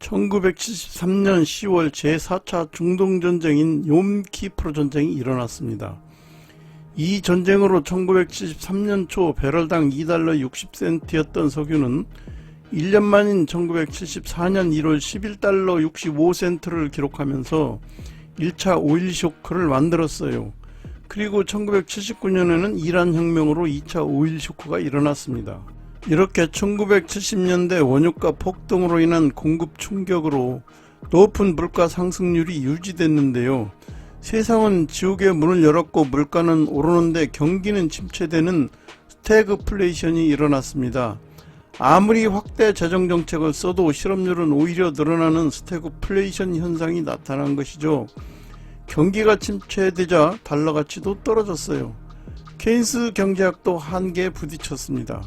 1973년 10월 제4차 중동전쟁인 욤키프르 전쟁이 일어났습니다. 이 전쟁으로 1973년 초 배럴당 2달러 60센트였던 석유는 1년 만인 1974년 1월 11달러 65센트를 기록하면서 1차 오일 쇼크를 만들었어요. 그리고 1979년에는 이란 혁명으로 2차 오일 쇼크가 일어났습니다. 이렇게 1970년대 원유가 폭등으로 인한 공급 충격으로 높은 물가 상승률이 유지됐는데요. 세상은 지옥의 문을 열었고 물가는 오르는데 경기는 침체되는 스태그플레이션이 일어났습니다. 아무리 확대 재정정책을 써도 실업률은 오히려 늘어나는 스태그플레이션 현상이 나타난 것이죠. 경기가 침체되자 달러 가치도 떨어졌어요. 케인스 경제학도 한계에 부딪혔습니다.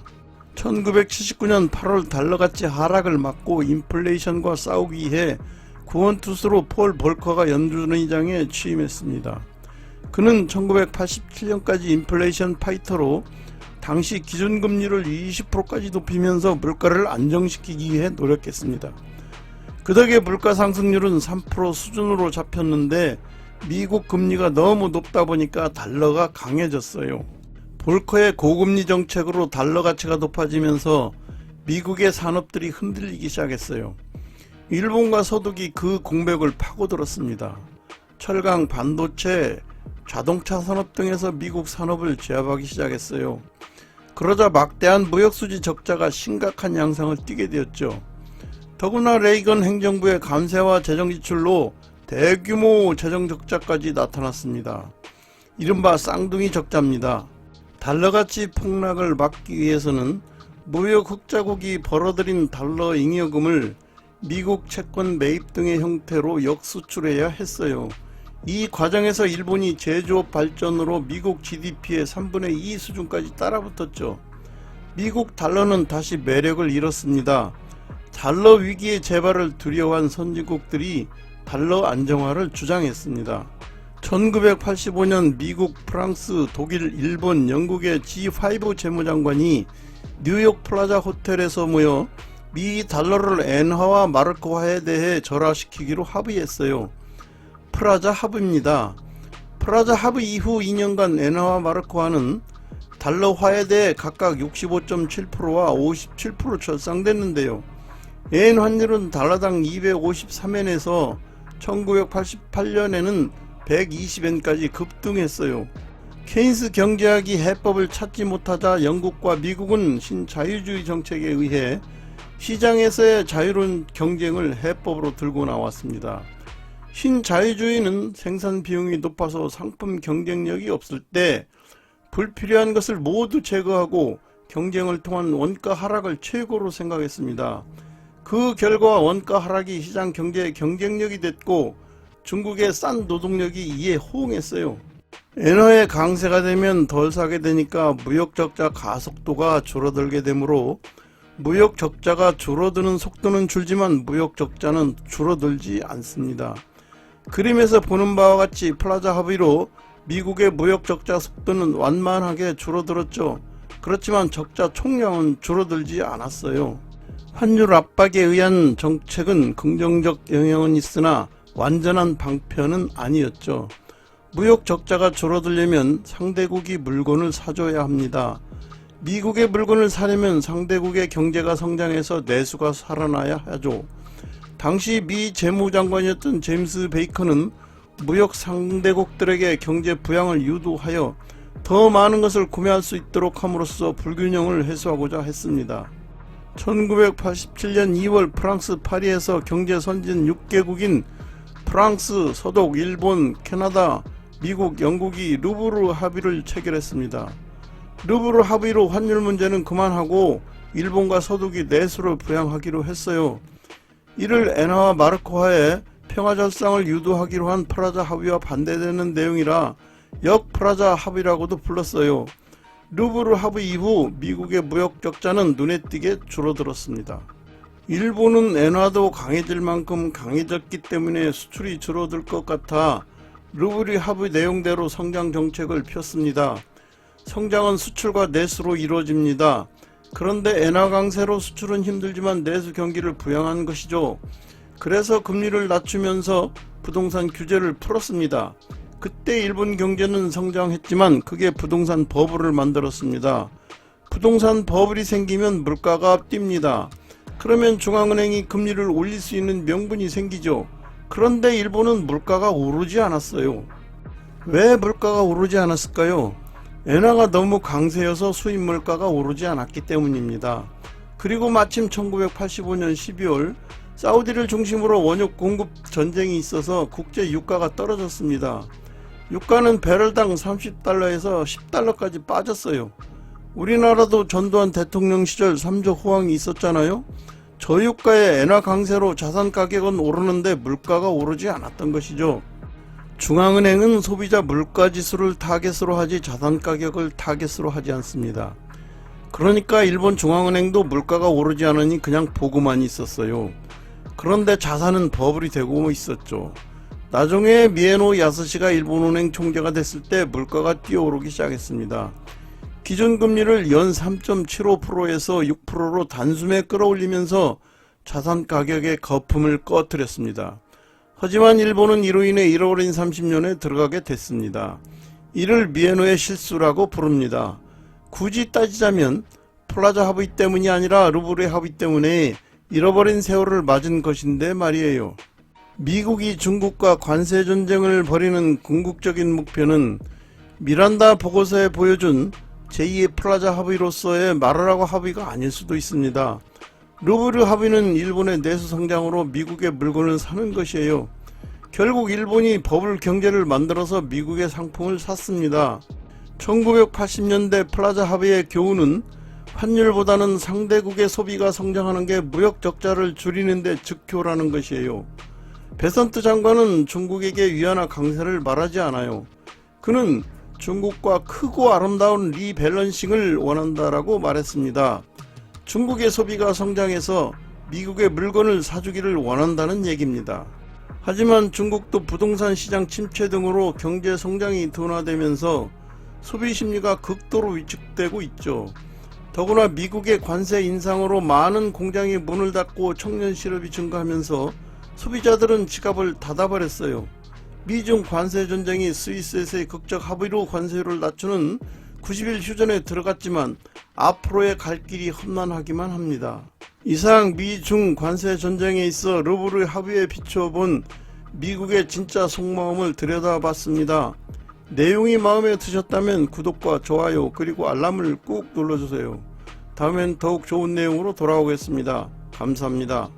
1979년 8월 달러 가치 하락을 막고 인플레이션과 싸우기 위해 구원투수로 폴 볼커가 연준의장에 취임했습니다. 그는 1987년까지 인플레이션 파이터로 당시 기준금리를 20%까지 높이면서 물가를 안정시키기 위해 노력했습니다. 그 덕에 물가 상승률은 3% 수준으로 잡혔는데 미국 금리가 너무 높다 보니까 달러가 강해졌어요. 볼커의 고금리 정책으로 달러 가치가 높아지면서 미국의 산업들이 흔들리기 시작했어요. 일본과 서독이 그 공백을 파고들었습니다. 철강, 반도체, 자동차 산업 등에서 미국 산업을 제압하기 시작했어요. 그러자 막대한 무역수지 적자가 심각한 양상을 띠게 되었죠. 더구나 레이건 행정부의 감세와 재정지출로 대규모 재정적자까지 나타났습니다. 이른바 쌍둥이 적자입니다. 달러가치 폭락을 막기 위해서는 무역 흑자국이 벌어들인 달러 잉여금을 미국 채권 매입 등의 형태로 역수출해야 했어요. 이 과정에서 일본이 제조업 발전으로 미국 GDP의 3분의 2 수준까지 따라붙었죠. 미국 달러는 다시 매력을 잃었습니다. 달러 위기의 재발을 두려워한 선진국들이 달러 안정화를 주장했습니다. 1985년 미국, 프랑스, 독일, 일본, 영국의 G5 재무장관이 뉴욕 플라자 호텔에서 모여 미 달러를 엔화와 마르크화에 대해 절하시키기로 합의했어요. 프라자 합의입니다. 프라자 합의 이후 2년간 엔화와 마르크화는 달러화에 대해 각각 65.7%와 57% 절상됐는데요. 엔 환율은 달러당 253엔에서 1988년에는 120엔까지 급등했어요. 케인스 경제학이 해법을 찾지 못하자 영국과 미국은 신자유주의 정책에 의해 시장에서의 자유로운 경쟁을 해법으로 들고 나왔습니다. 신자유주의는 생산 비용이 높아서 상품 경쟁력이 없을 때 불필요한 것을 모두 제거하고 경쟁을 통한 원가 하락을 최고로 생각했습니다. 그 결과 원가 하락이 시장 경제의 경쟁력이 됐고 중국의 싼 노동력이 이에 호응했어요. 엔화의 강세가 되면 덜 사게 되니까 무역 적자 가속도가 줄어들게 되므로 무역 적자가 줄어드는 속도는 줄지만 무역 적자는 줄어들지 않습니다. 그림에서 보는 바와 같이 플라자 합의로 미국의 무역 적자 속도는 완만하게 줄어들었죠. 그렇지만 적자 총량은 줄어들지 않았어요. 환율 압박에 의한 정책은 긍정적 영향은 있으나 완전한 방편은 아니었죠. 무역 적자가 줄어들려면 상대국이 물건을 사줘야 합니다. 미국의 물건을 사려면 상대국의 경제가 성장해서 내수가 살아나야 하죠. 당시 미 재무장관이었던 제임스 베이컨은 무역 상대국들에게 경제 부양을 유도하여 더 많은 것을 구매할 수 있도록 함으로써 불균형을 해소하고자 했습니다. 1987년 2월 프랑스 파리에서 경제 선진 6개국인 프랑스, 서독, 일본, 캐나다, 미국, 영국이 루브르 합의를 체결했습니다. 루브르 합의로 환율 문제는 그만하고 일본과 서독이 내수를 부양하기로 했어요. 이를 엔화와 마르크화에 평화절상을 유도하기로 한 프라자 합의와 반대되는 내용이라 역프라자 합의라고도 불렀어요. 루브르 합의 이후 미국의 무역 적자는 눈에 띄게 줄어들었습니다. 일본은 엔화도 강해질 만큼 강해졌기 때문에 수출이 줄어들 것 같아 루브르 합의 내용대로 성장 정책을 폈습니다. 성장은 수출과 내수로 이루어집니다. 그런데 엔화 강세로 수출은 힘들지만 내수 경기를 부양한 것이죠. 그래서 금리를 낮추면서 부동산 규제를 풀었습니다. 그때 일본 경제는 성장했지만 그게 부동산 버블을 만들었습니다. 부동산 버블이 생기면 물가가 뜁니다. 그러면 중앙은행이 금리를 올릴 수 있는 명분이 생기죠. 그런데 일본은 물가가 오르지 않았어요. 왜 물가가 오르지 않았을까요? 엔화가 너무 강세여서 수입 물가가 오르지 않았기 때문입니다. 그리고 마침 1985년 12월 사우디를 중심으로 원유 공급 전쟁이 있어서 국제 유가가 떨어졌습니다. 유가는 배럴당 30달러에서 10달러까지 빠졌어요. 우리나라도 전두환 대통령 시절 3조 호황이 있었잖아요. 저유가의 엔화 강세로 자산 가격은 오르는데 물가가 오르지 않았던 것이죠. 중앙은행은 소비자 물가지수를 타겟으로 하지 자산 가격을 타겟으로 하지 않습니다. 그러니까 일본 중앙은행도 물가가 오르지 않으니 그냥 보고만 있었어요. 그런데 자산은 버블이 되고 있었죠. 나중에 미에노 야스시가 일본은행 총재가 됐을 때 물가가 뛰어오르기 시작했습니다. 기준금리를 연 3.75%에서 6%로 단숨에 끌어올리면서 자산 가격의 거품을 꺼뜨렸습니다. 하지만 일본은 이로 인해 잃어버린 30년에 들어가게 됐습니다. 이를 미에노의 실수라고 부릅니다. 굳이 따지자면 플라자 합의 때문이 아니라 루브르 합의 때문에 잃어버린 세월을 맞은 것인데 말이에요. 미국이 중국과 관세 전쟁을 벌이는 궁극적인 목표는 미란다 보고서에 보여준 제2의 플라자 합의로서의 말하라고 합의가 아닐 수도 있습니다. 루브르 합의는 일본의 내수 성장으로 미국의 물건을 사는 것이에요. 결국 일본이 버블 경제를 만들어서 미국의 상품을 샀습니다. 1980년대 플라자 합의의 교훈은 환율보다는 상대국의 소비가 성장하는 게 무역 적자를 줄이는 데 즉효라는 것이에요. 베선트 장관은 중국에게 위안화 강세를 말하지 않아요. 그는 중국과 크고 아름다운 리밸런싱을 원한다라고 말했습니다. 중국의 소비가 성장해서 미국의 물건을 사주기를 원한다는 얘기입니다. 하지만 중국도 부동산 시장 침체 등으로 경제 성장이 둔화되면서 소비 심리가 극도로 위축되고 있죠. 더구나 미국의 관세 인상으로 많은 공장이 문을 닫고 청년 실업이 증가하면서 소비자들은 지갑을 닫아버렸어요. 미중 관세 전쟁이 스위스에서의 극적 합의로 관세율을 낮추는 90일 휴전에 들어갔지만 앞으로의 갈 길이 험난하기만 합니다. 이상 미중 관세 전쟁에 있어 루브르 합의에 비춰본 미국의 진짜 속마음을 들여다봤습니다. 내용이 마음에 드셨다면 구독과 좋아요 그리고 알람을 꾹 눌러주세요. 다음엔 더욱 좋은 내용으로 돌아오겠습니다. 감사합니다.